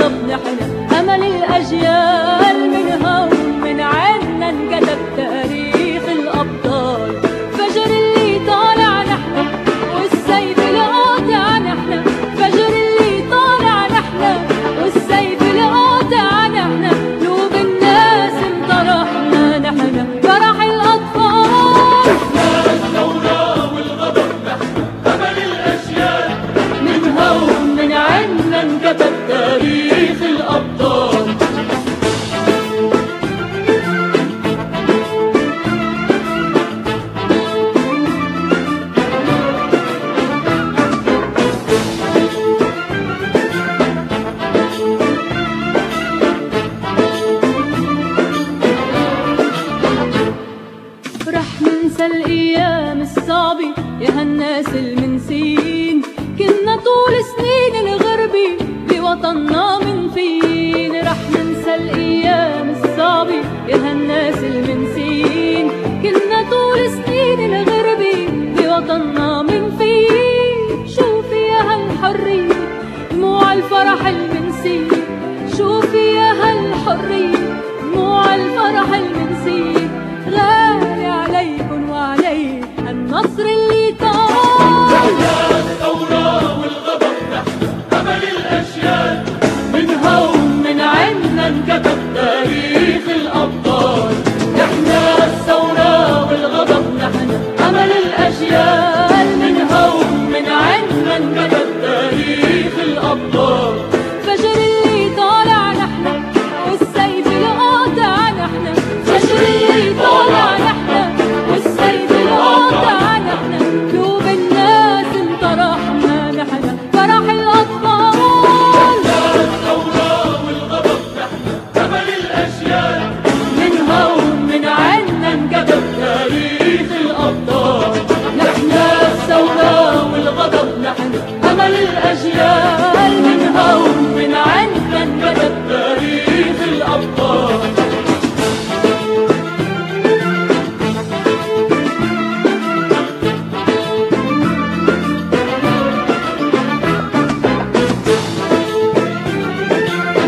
الغضب نحن أمل الأجيال، من هون من عنا انكتب تاريخ الأبطال. فجر اللي طالع نحن والسيف القاطع نحن، فجر اللي طالع نحن والسيف القاطع نحن، قلوب الناس انطرحنا نحن فرح الأطفال. الثورة والغضب نحن أمل الأجيال، من هون من عنا انكتب تاريخ الأبطال. رح ننسى الأيام الصعبة يا هالناس المنسين، كنا طول سنين الغربة بوطننا منفين. رح ننسى الأيام الصعبة يا هالناس المنسين، كنا طول سنين الغربة بوطننا منفين. شوفي يا هالحرية دموع الفرح المنسية، شوفي يا هالحرية دموع الفرح المنسية، غالي عليكن وعلي النصر اللي طال. الثورة والغضب نحن أمل الأجيال، من هون من عنا انكتب تاريخ الأبطال. نحن الثورة والغضب نحن أمل الأجيال، من هون من عنا انكتب تاريخ الأبطال. فجر اللي طالع نحن والسيف القاطع نحن، فجر اللي طالع نحن والسيف القاطع نحن، قلوب الناس انطرحنا نحن فرح الأطفال. الثورة والغضب نحن أمل الأجيال، من هون من عنا انكتب تاريخ الأبطال. نحن الثورة والغضب نحن أمل الأجيال.